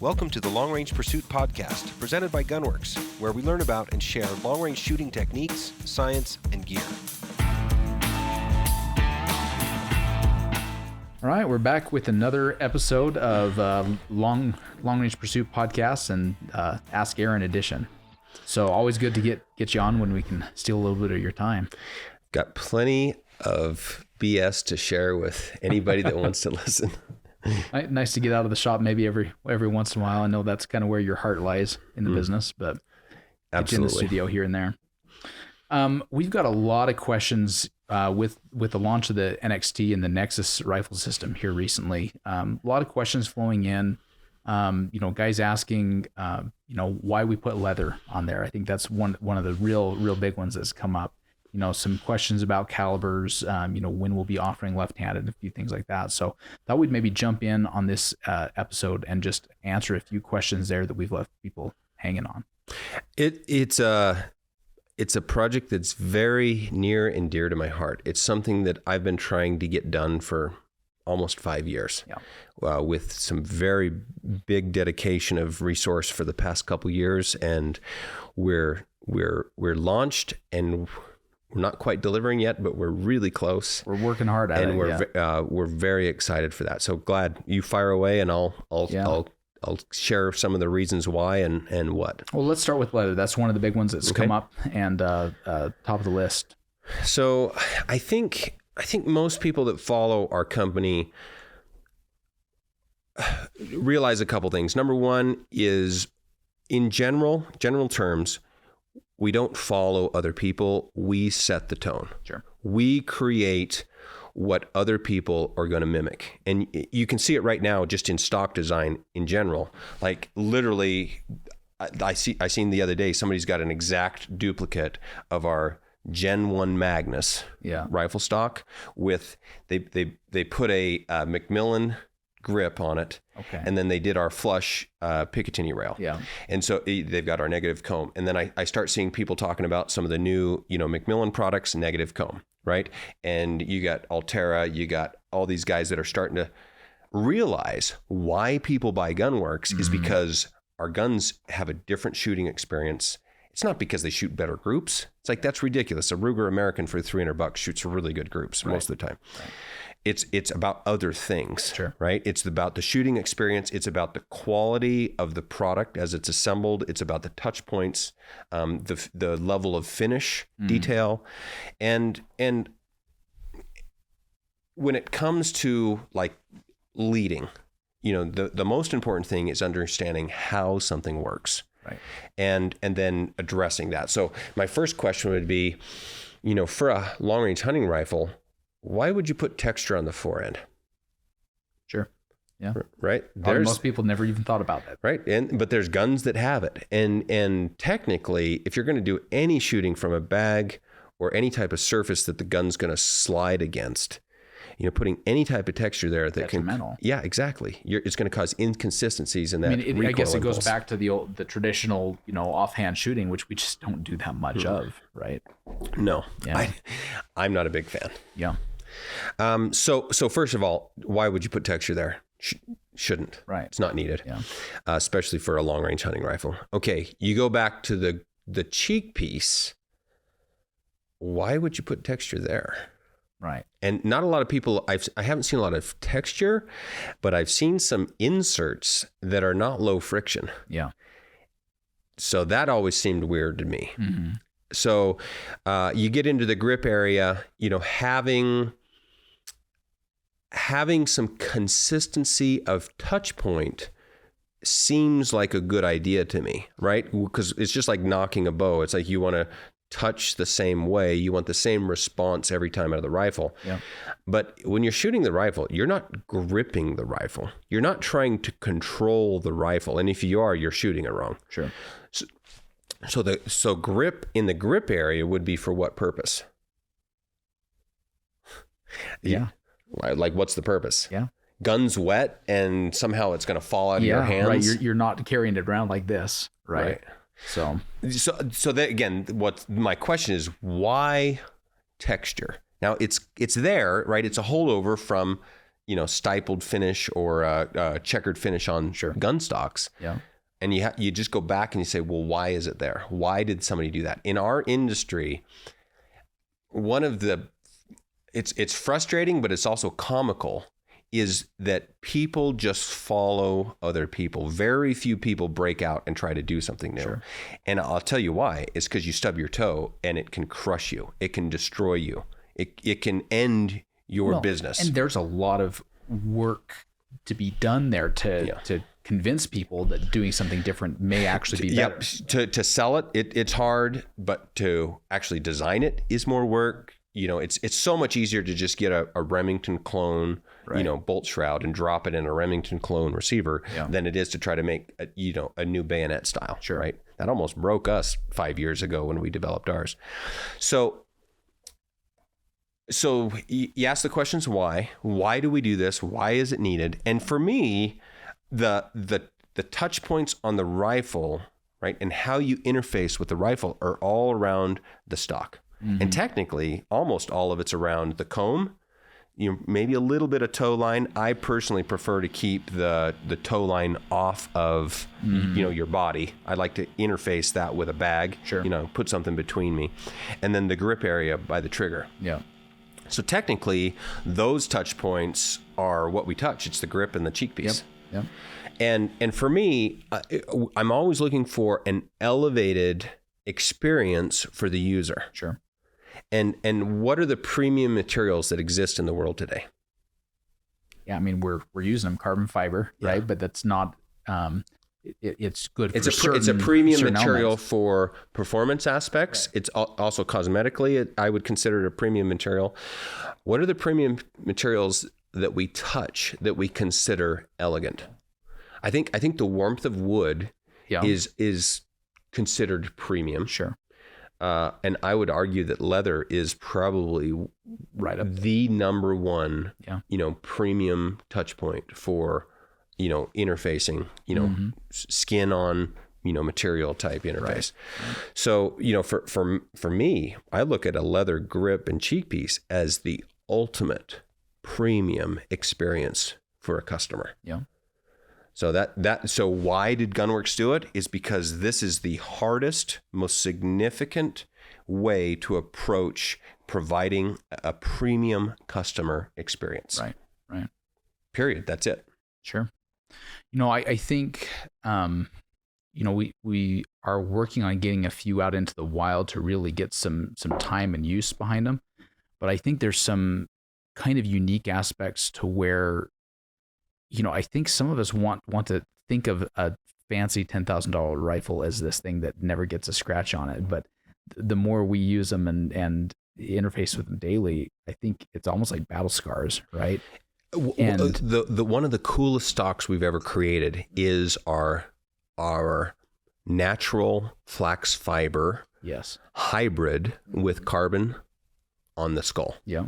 Welcome to the Long Range Pursuit Podcast, presented by Gunwerks, where we learn about and share long-range shooting techniques, science, and gear. All right, we're back with another episode of Long Range Pursuit Podcast and Ask Aaron edition. So always good to get you on when we can steal a little bit of your time. Got plenty of BS to share with anybody that wants to listen. Nice to get out of the shop maybe every once in a while. I know that's kind of where your heart lies in the business, but get you in the studio here and there. We've got a lot of questions with the launch of the NXT and the NEXUS rifle system here recently. A lot of questions flowing in. Guys asking, why we put leather on there. I think that's one of the real big ones that's come up. Some questions about calibers, when we'll be offering left-handed, a few things like that. So thought we'd maybe jump in on this episode and just answer a few questions there that we've left people hanging on. It's a project that's very near and dear to my heart. It's something that I've been trying to get done for almost 5 years, with some very big dedication of resource for the past couple years, and we're launched, and we're not quite delivering yet, but we're really close. We're working hard at it, and we're very excited for that. So glad you fire away, and I'll share some of the reasons why and what. Well, let's start with leather. That's one of the big ones that's come up and top of the list. So I think most people that follow our company realize a couple things. Number one is, in general terms, we don't follow other people. We set the tone. Sure. We create what other people are going to mimic. And you can see it right now just in stock design in general. Like literally, I seen the other day, somebody's got an exact duplicate of our Gen 1 Magnus rifle stock with, they put a Macmillan grip on it. Okay. And then they did our flush Picatinny rail. Yeah. And so they've got our negative comb. And then I start seeing people talking about some of the new, Macmillan products, negative comb, right? And you got Altera, you got all these guys that are starting to realize why people buy Gunwerks is because our guns have a different shooting experience. It's not because they shoot better groups. It's like, that's ridiculous. A Ruger American for $300 shoots really good groups most of the time. Right. It's about other things, right? It's about the shooting experience. It's about the quality of the product as it's assembled. It's about the touch points, the level of finish detail. And when it comes to like leading, the most important thing is understanding how something works. Right. And then addressing that. So my first question would be, for a long range hunting rifle, why would you put texture on the forend? Sure. Yeah. Right. Most people never even thought about that. Right. But there's guns that have it. And technically, if you're going to do any shooting from a bag or any type of surface that the gun's going to slide against, putting any type of texture there that detrimental. Yeah, exactly. It's going to cause inconsistencies in that. I guess it goes back to the traditional, offhand shooting, which we just don't do that much of, right? No, yeah. I'm not a big fan. Yeah. So first of all, why would you put texture there? Shouldn't. Right. It's not needed. Yeah. Especially for a long range hunting rifle. Okay, you go back to the cheek piece. Why would you put texture there? Right. And not a lot of people, I haven't seen a lot of texture, but I've seen some inserts that are not low friction. Yeah. So that always seemed weird to me. Mm-hmm. So you get into the grip area, having some consistency of touch point seems like a good idea to me, right? Because it's just like knocking a bow. It's like you want to touch the same way. You want the same response every time out of the rifle. Yeah. But when you're shooting the rifle, you're not gripping the rifle. You're not trying to control the rifle. And if you are, you're shooting it wrong. Sure. So grip in the grip area would be for what purpose? Yeah. Like what's the purpose? Yeah. Gun's wet and somehow it's going to fall out of your hands. Right. You're not carrying it around like this. Right. So that, again, what my question is, why texture? Now it's there, right? It's a holdover from stippled finish or a checkered finish on gun stocks. Yeah. And you just go back and you say, well, why is it there? Why did somebody do that? In our industry, it's frustrating, but it's also comical, is that people just follow other people. Very few people break out and try to do something new. Sure. And I'll tell you why. It's because you stub your toe and it can crush you. It can destroy you. It can end your business. And there's a lot of work to be done there to convince people that doing something different may actually be better. To sell it's hard, but to actually design it is more work. It's so much easier to just get a Remington clone, bolt shroud and drop it in a Remington clone receiver than it is to try to make a new bayonet style. Sure. Right. That almost broke us 5 years ago when we developed ours. So you ask the questions, why do we do this? Why is it needed? And for me, the touch points on the rifle, right, and how you interface with the rifle are all around the stock. Mm-hmm. And technically, almost all of it's around the comb, maybe a little bit of toe line. I personally prefer to keep the toe line off of, your body. I like to interface that with a bag, put something between me. And then the grip area by the trigger. Yeah. So technically, those touch points are what we touch. It's the grip and the cheek piece. Yep. And for me, I'm always looking for an elevated experience for the user. Sure. And what are the premium materials that exist in the world today? Yeah, I mean we're using them, carbon fiber, right? But that's not. It's good. It's a premium material elements. For performance aspects. Right. It's also cosmetically. I would consider it a premium material. What are the premium materials that we touch that we consider elegant? I think the warmth of wood is considered premium. Sure. And I would argue that leather is probably right up the number one, premium touch point for, interfacing, skin on, material type interface. Right. So, for me, I look at a leather grip and cheek piece as the ultimate premium experience for a customer. Yeah. So so why did Gunwerks do it? Is because this is the hardest, most significant way to approach providing a premium customer experience. Right. Period. That's it. Sure. I think, we are working on getting a few out into the wild to really get some time and use behind them. But I think there's some kind of unique aspects to where, I think some of us want to think of a fancy $10,000 rifle as this thing that never gets a scratch on it. But the more we use them and interface with them daily, I think it's almost like battle scars, right? And the one of the coolest stocks we've ever created is our natural flax fiber hybrid with carbon on the skull. Yeah.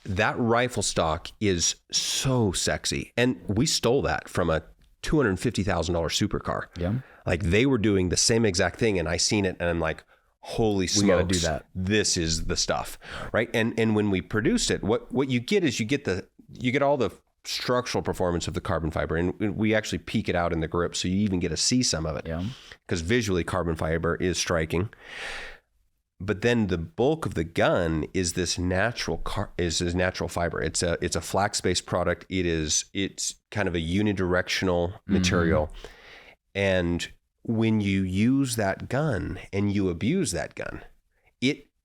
That rifle stock is so sexy. And we stole that from a $250,000 supercar. Yeah. Like they were doing the same exact thing and I seen it and I'm like, holy smokes, we gotta do that. This is the stuff. Right. And when we produced it, what you get is you get all the structural performance of the carbon fiber, and we actually peek it out in the grip so you even get to see some of it. Yeah. Because visually carbon fiber is striking. But then the bulk of the gun is this natural fiber. It's a flax-based product. It's kind of a unidirectional material. And when you use that gun and you abuse that gun,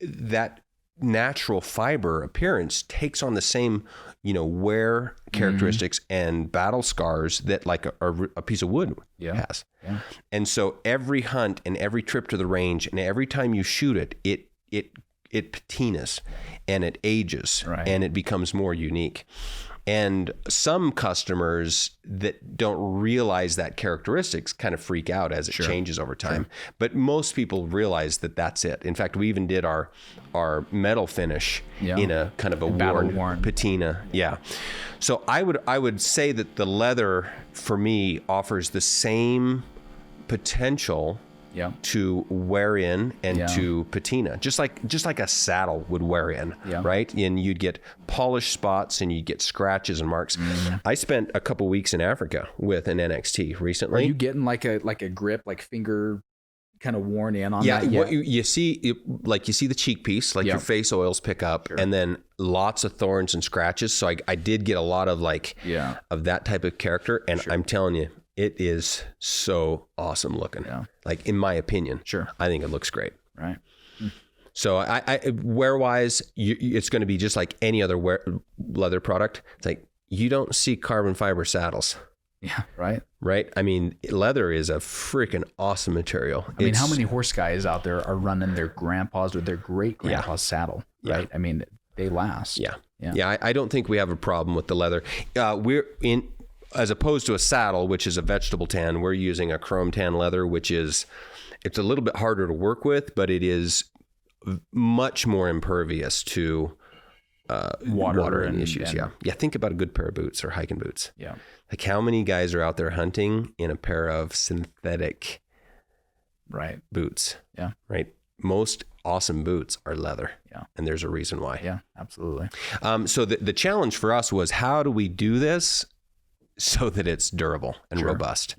that natural fiber appearance takes on the same, wear characteristics and battle scars that like a piece of wood has. Yeah. And so every hunt and every trip to the range and every time you shoot it patinas and it ages and it becomes more unique. And some customers that don't realize that characteristics kind of freak out as it changes over time. Sure. But most people realize that that's it. In fact, we even did our metal finish in a kind of a worn patina. Yeah. So I would say that the leather for me offers the same potential to wear in and to patina, just like a saddle would wear in, right? And you'd get polished spots and you'd get scratches and marks. I spent a couple weeks in Africa with an NXT recently. Are you getting like a grip, like finger kind of worn in on that? What you see, you see the cheek piece, like your face oils pick up, and then lots of thorns and scratches. So I did get a lot of of that type of character, and I'm telling you, it is so awesome looking. Like, in my opinion, I think it looks great. Right. So I wear wise, it's going to be just like any other leather product. It's like, you don't see carbon fiber saddles. Yeah. Right. Right. I mean, leather is a freaking awesome material. I mean, how many horse guys out there are running their grandpa's or their great grandpa's saddle? Right. I mean, they last. Yeah. I don't think we have a problem with the leather. As opposed to a saddle, which is a vegetable tan, we're using a chrome tan leather, it's a little bit harder to work with, but it is much more impervious to water and issues. Think about a good pair of boots or hiking boots. Like, how many guys are out there hunting in a pair of synthetic boots? Right. Most awesome boots are leather. And there's a reason why. Yeah, absolutely. So the challenge for us was, how do we do this so that it's durable and robust?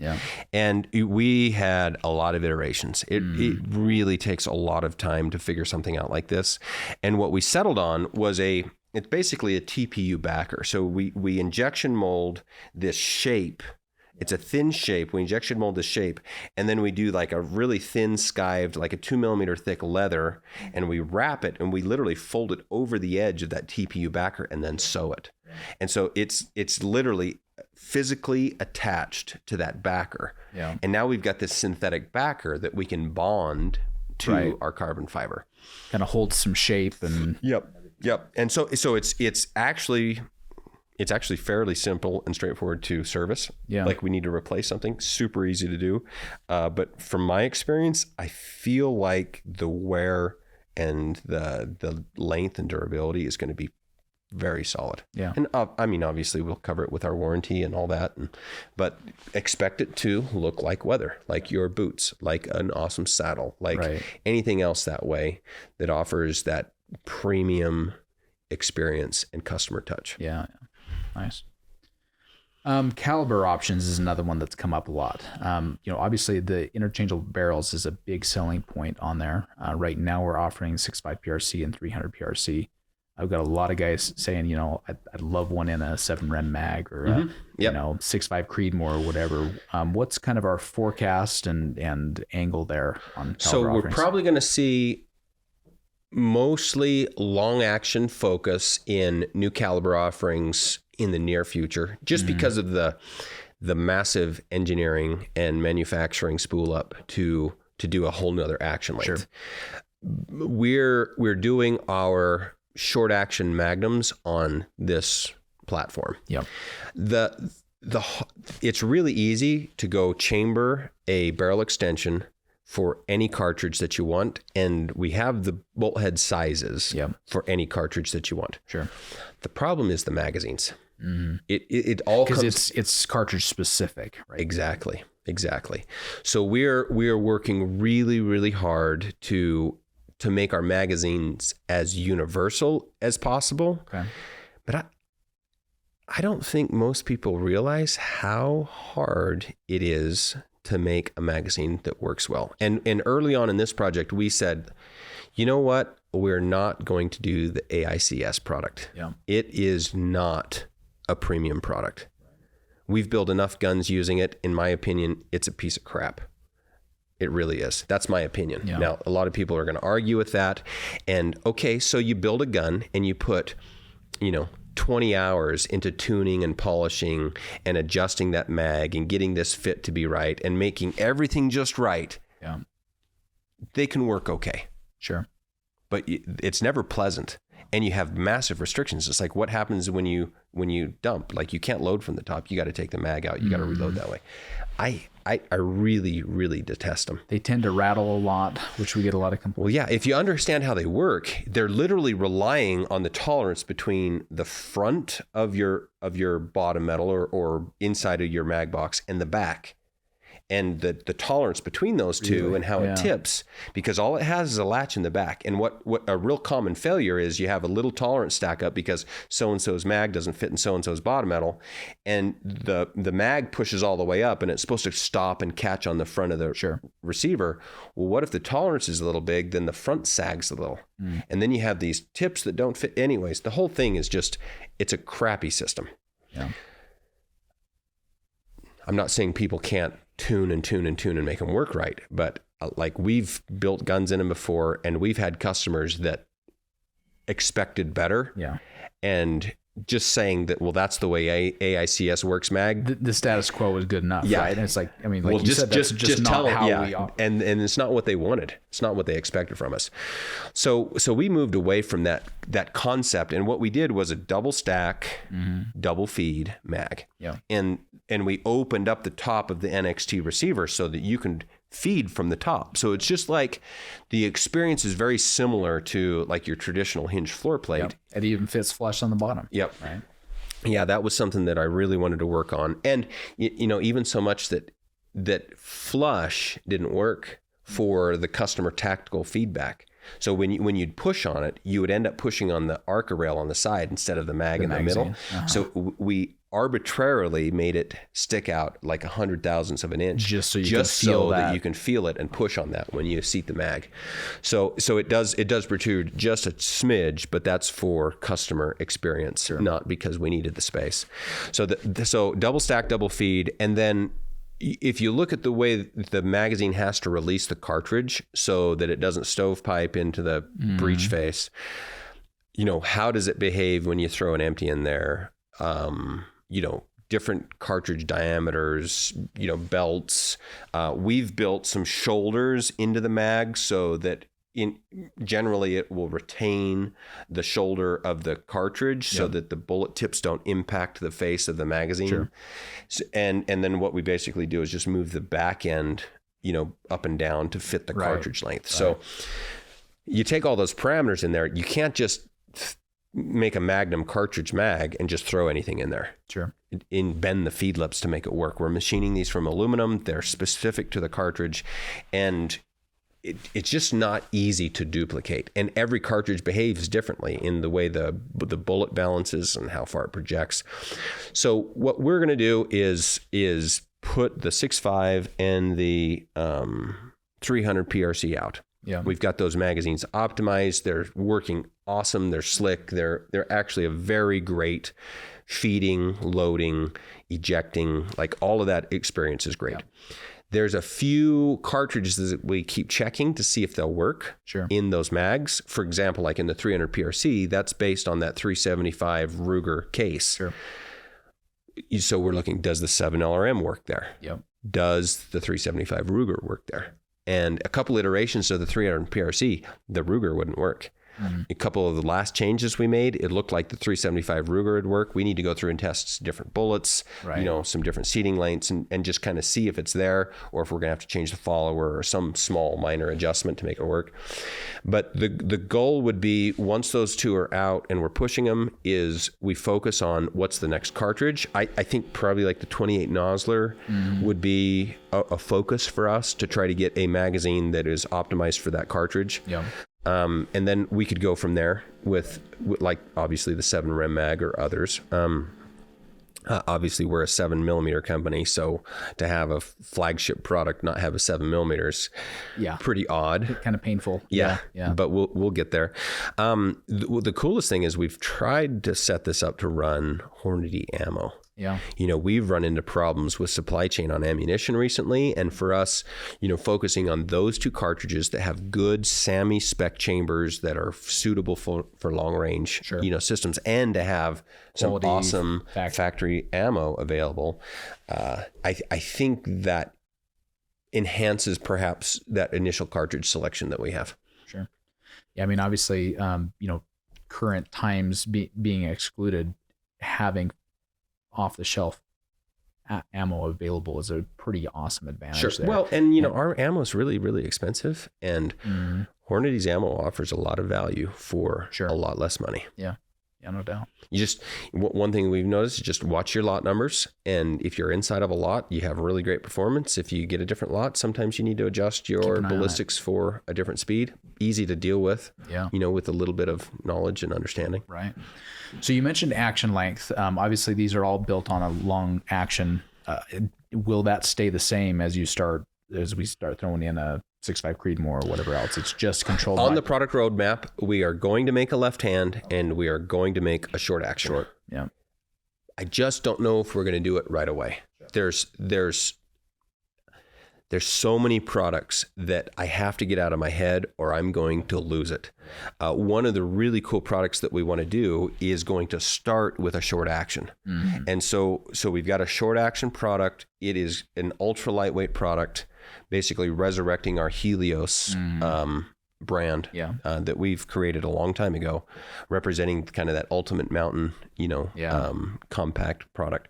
And we had a lot of iterations. It really takes a lot of time to figure something out like this. And what we settled on was it's basically a TPU backer. So we injection mold this shape. It's a thin shape. We injection mold this shape, and then we do like a really thin skived, like a 2 millimeter thick leather, and we wrap it, and we literally fold it over the edge of that TPU backer and then sew it. And so it's literally physically attached to that backer. And now we've got this synthetic backer that we can bond to our carbon fiber. Kind of holds some shape and Yep. And so it's actually fairly simple and straightforward to service. Like, we need to replace something, super easy to do. But from my experience, I feel like the wear and the length and durability is going to be very solid. And I mean, obviously we'll cover it with our warranty and all that, but expect it to look like leather, like your boots, like an awesome saddle, like anything else that way that offers that premium experience and customer touch. Nice. Caliber options is another one that's come up a lot. Obviously the interchangeable barrels is a big selling point on there. Right now we're offering 6.5 PRC and 300 PRC. I've got a lot of guys saying, I'd love one in a 7 Rem mag or a 6.5 Creedmoor or whatever. What's kind of our forecast and angle there on caliber So we're offerings? Probably going to see mostly long action focus in new caliber offerings in the near future, just because of the massive engineering and manufacturing spool up to do a whole nother action length. We're doing our short action magnums on this platform. It's really easy to go chamber a barrel extension for any cartridge that you want, and we have the bolt head sizes for any cartridge that you want. The problem is the magazines. It all because it's cartridge specific, right? Exactly. So we're working really, really hard to make our magazines as universal as possible. But I don't think most people realize how hard it is to make a magazine that works well. And early on in this project, we said, you know what? We're not going to do the AICS product. It is not a premium product. We've built enough guns using it. In my opinion, it's a piece of crap. It really is. That's my opinion. Now, a lot of people are going to argue with that. And okay, so you build a gun and you put, 20 hours into tuning and polishing and adjusting that mag and getting this fit to be right and making everything just right. They can work okay. But it's never pleasant. And you have massive restrictions. It's like, what happens when you dump? Like, you can't load from the top. You got to take the mag out. You got to reload that way. I really, really detest them. They tend to rattle a lot, which we get a lot of complaints. Well, yeah, if you understand how they work, they're literally relying on the tolerance between the front of your bottom metal or inside of your mag box and the back. and the tolerance between those two and how it tips, because all it has is a latch in the back. And what a real common failure is, you have a little tolerance stack up because so-and-so's mag doesn't fit in so-and-so's bottom metal, and the mag pushes all the way up and it's supposed to stop and catch on the front of the receiver. Well, what if the tolerance is a little big, then the front sags a little. And then you have these tips that don't fit. Anyways, the whole thing is just, it's a crappy system. Yeah. I'm not saying people can't tune and make them work right, but like, we've built guns in them before, and we've had customers that expected better. Yeah. And just saying that, well, that's the way AICS works, mag. The status quo is good enough, right? And it's like, I mean, like well, you said, that's just not how we are. And it's not what they wanted. It's not what they expected from us. So we moved away from that concept, and what we did was a double stack, double feed mag. Yeah. And we opened up the top of the NXT receiver so that you can feed from the top. So it's just like, the experience is very similar to like your traditional hinge floor plate. Yep. It even fits flush on the bottom. Yep. Right. Yeah, that was something that I really wanted to work on. And, you know, even so much that flush didn't work for the customer tactical feedback. So when you'd push on it, you would end up pushing on the arca rail on the side instead of the mag in the middle. So we arbitrarily made it stick out like 100,000ths of an inch, just so that you can feel it and push on that when you seat the mag. So it does protrude just a smidge, but that's for customer experience, not because we needed the space. So so double stack, double feed, and then if you look at the way the magazine has to release the cartridge so that it doesn't stovepipe into the breech face, you know, how does it behave when you throw an empty in there? You know, different cartridge diameters, you know, belts. We've built some shoulders into the mag so that generally it will retain the shoulder of the cartridge so that the bullet tips don't impact the face of the magazine. So, and then what we basically do is just move the back end, you know, up and down to fit the cartridge length. So you take all those parameters in there. You can't just make a Magnum cartridge mag and just throw anything in there. Bend the feed lips to make it work. We're machining these from aluminum. They're specific to the cartridge, and it's just not easy to duplicate. And every cartridge behaves differently in the way the bullet balances and how far it projects. So what we're going to do is put the 6.5 and the 300 PRC out. Yeah. We've got those magazines optimized. They're working awesome. They're slick. They're actually a very great feeding, loading, ejecting, like all of that experience is great. Yeah. There's a few cartridges that we keep checking to see if they'll work in those mags. For example, like in the 300 PRC, that's based on that 375 Ruger case. So we're looking, does the 7LRM work there? Does the 375 Ruger work there? And a couple iterations of the 300 PRC, the Ruger wouldn't work. A couple of the last changes we made, it looked like the 375 Ruger would work. We need to go through and test different bullets, you know, some different seating lengths, and just kind of see if it's there, or if we're gonna have to change the follower or some small minor adjustment to make it work. But the goal would be, once those two are out and we're pushing them, is we focus on what's the next cartridge. I think probably like the 28 Nosler would be a focus for us to try to get a magazine that is optimized for that cartridge. And then we could go from there with like obviously the 7 Rem mag or others. Obviously we're a 7mm company, so to have a flagship product not have a 7mm, pretty odd, kind of painful. But we'll get there. The coolest thing is we've tried to set this up to run Hornady ammo. You know, we've run into problems with supply chain on ammunition recently. And for us, you know, focusing on those two cartridges that have good SAMI spec chambers that are suitable for long range, you know, systems, and to have some awesome factory ammo available. I think that enhances perhaps that initial cartridge selection that we have. Yeah. I mean, obviously, you know, current times being excluded, having off the shelf ammo available is a pretty awesome advantage there. Well, and you know, our ammo is really, really expensive, and Hornady's ammo offers a lot of value for a lot less money. Yeah, no doubt. You just, one thing we've noticed is just watch your lot numbers. And if you're inside of a lot, you have really great performance. If you get a different lot, sometimes you need to adjust your ballistics for a different speed. Easy to deal with, with a little bit of knowledge and understanding. Right. So you mentioned action length. Obviously, these are all built on a long action. Will that stay the same as we start throwing in a 6.5 Creedmoor or whatever else? It's just controlled on the product roadmap. We are going to make a left hand and we are going to make a short action. Yeah. I just don't know if we're going to do it right away. There's so many products that I have to get out of my head or I'm going to lose it. One of the really cool products that we want to do is going to start with a short action. Mm-hmm. And so we've got a short action product. It is an ultra lightweight product, basically resurrecting our Helios brand that we've created a long time ago, representing kind of that ultimate mountain, compact product.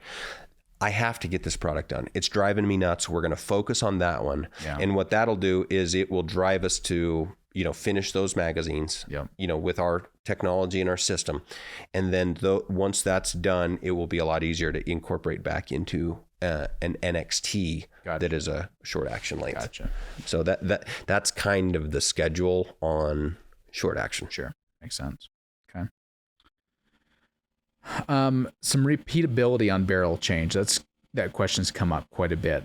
I have to get this product done. It's driving me nuts. We're going to focus on that one. Yeah. And what that'll do is it will drive us to, finish those magazines, with our technology and our system. And then once that's done, it will be a lot easier to incorporate back into an NXT that is a short action length. Gotcha. So that's kind of the schedule on short action. Sure. Makes sense. Okay. Some repeatability on barrel change. That question's come up quite a bit.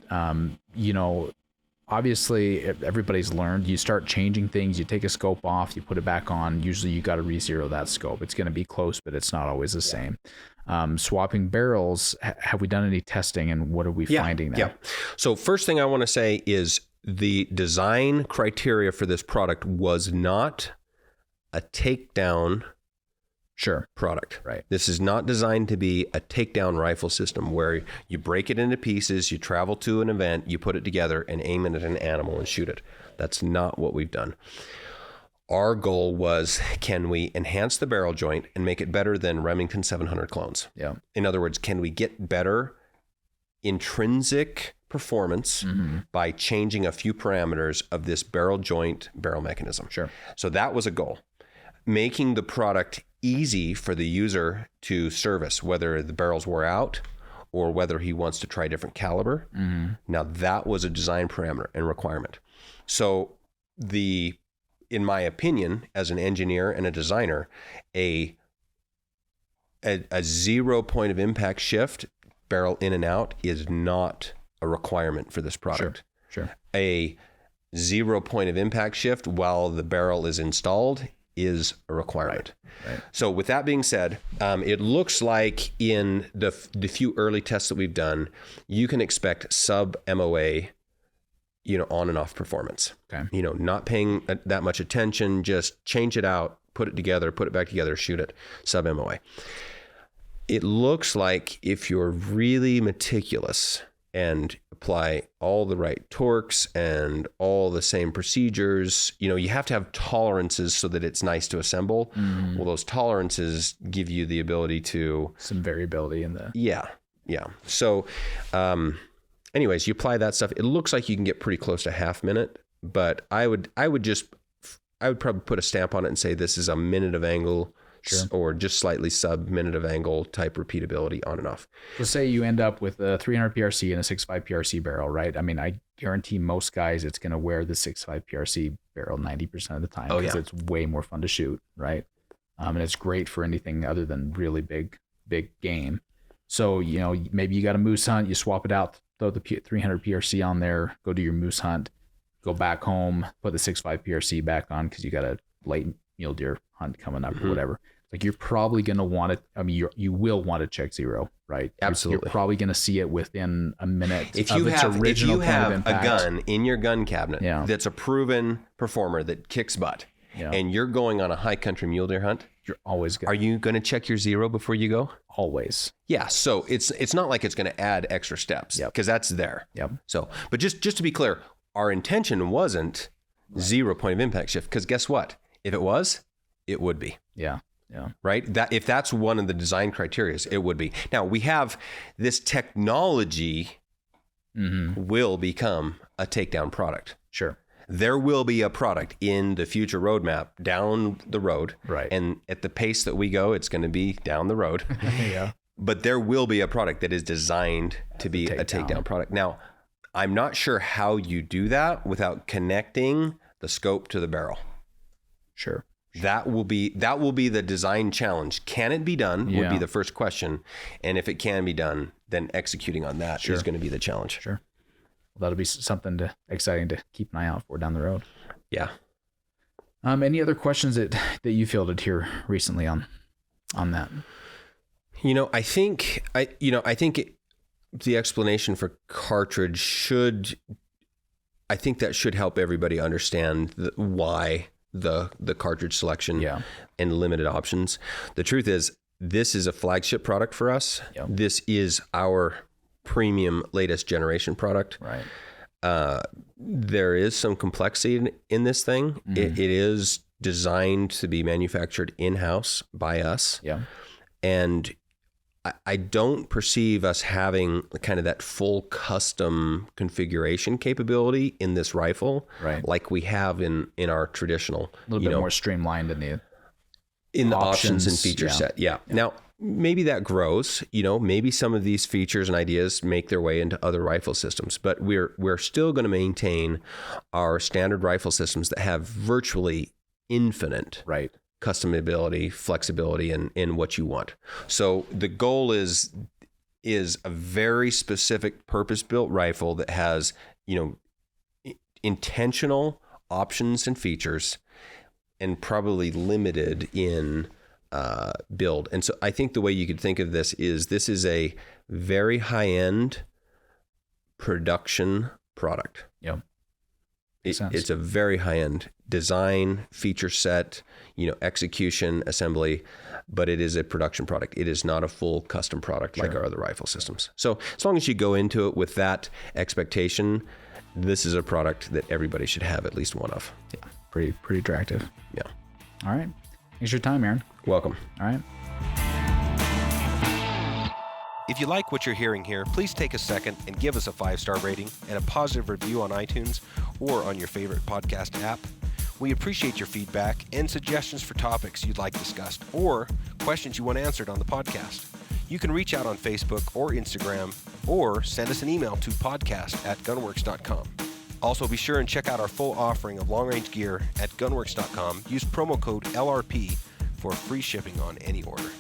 Obviously everybody's learned, you start changing things, you take a scope off, you put it back on, usually you got to re-zero that scope. It's going to be close, but it's not always the same. Swapping barrels, have we done any testing and what are we finding there? Yeah. So first thing I want to say is the design criteria for this product was not a takedown product. Right. This is not designed to be a takedown rifle system where you break it into pieces, you travel to an event, you put it together and aim it at an animal and shoot it. That's not what we've done. Our goal was, can we enhance the barrel joint and make it better than Remington 700 clones? Yeah. In other words, can we get better intrinsic performance by changing a few parameters of this barrel mechanism? Sure. So that was a goal. Making the product easy for the user to service, whether the barrels wore out or whether he wants to try different caliber. Mm-hmm. Now that was a design parameter and requirement. So in my opinion, as an engineer and a designer, a 0 point of impact shift, barrel in and out, is not a requirement for this product. Sure. A 0 point of impact shift while the barrel is installed is a requirement. Right. So with that being said, it looks like in the few early tests that we've done, you can expect sub MOA, on and off performance. Okay. Not paying that much attention, just change it out, put it together, put it back together, shoot it, sub MOA. It looks like if you're really meticulous and apply all the right torques and all the same procedures, you have to have tolerances so that it's nice to assemble. Mm. Well, those tolerances give you the ability to... some variability in the... Yeah. So, anyways, you apply that stuff. It looks like you can get pretty close to half minute, but I would probably put a stamp on it and say this is a minute of angle. Sure. Or just slightly sub minute of angle type repeatability on and off. So say you end up with a 300 PRC and a 6.5 PRC barrel, right? I mean, I guarantee most guys it's going to wear the 6.5 PRC barrel 90% of the time because it's way more fun to shoot, right? And it's great for anything other than really big game. So, maybe you got a moose hunt, you swap it out, throw the 300 PRC on there, go do your moose hunt, go back home, put the 6.5 PRC back on because you got a late mule deer hunt coming up or whatever. Like you're probably going to want it. I mean, you will want to check zero, right? Absolutely. You're probably going to see it within a minute. If you have a gun in your gun cabinet that's a proven performer that kicks butt, and you're going on a high country mule deer hunt, you're always going. Are you going to check your zero before you go? Always. Yeah. So it's not like it's going to add extra steps because that's there. Yep. So, but just to be clear, our intention wasn't 0 point of impact shift because guess what? If it was, it would be. Yeah. Right. That if that's one of the design criteria, it would be. Now we have this technology will become a takedown product. Sure. There will be a product in the future roadmap down the road. Right. And at the pace that we go, it's going to be down the road. Yeah. But there will be a product that is designed to be a takedown product. Now, I'm not sure how you do that without connecting the scope to the barrel. Sure. That will be the design challenge. Can it be done would be the first question. And if it can be done, then executing on that is going to be the challenge. Sure. Well, that'll be something exciting to keep an eye out for down the road. Yeah. Any other questions that you fielded here recently on that? I think the explanation for cartridge should help everybody understand why the cartridge selection and limited options. The truth is, this is a flagship product for us. Yep. This is our premium latest generation product. Right. There is some complexity in this thing. Mm-hmm. It is designed to be manufactured in-house by us. Yeah. And I don't perceive us having kind of that full custom configuration capability in this rifle, right, like we have in our traditional. A little bit more streamlined in the options and feature set. Yeah. Now, maybe that grows. Maybe some of these features and ideas make their way into other rifle systems, but we're still going to maintain our standard rifle systems that have virtually infinite customability, flexibility in what you want. So the goal is a very specific purpose-built rifle that has, intentional options and features and probably limited in build. And so I think the way you could think of this is a very high-end production product. Yeah. It's a very high-end design, feature set, execution, assembly, but it is a production product. It is not a full custom product like our other rifle systems. So as long as you go into it with that expectation, this is a product that everybody should have at least one of. Yeah, pretty attractive. Yeah. All right. Thanks for your time, Aaron. Welcome. All right. If you like what you're hearing here, please take a second and give us a 5-star rating and a positive review on iTunes or on your favorite podcast app. We appreciate your feedback and suggestions for topics you'd like discussed or questions you want answered on the podcast. You can reach out on Facebook or Instagram or send us an email to podcast@gunwerks.com. Also, be sure and check out our full offering of long-range gear at gunwerks.com. Use promo code LRP for free shipping on any order.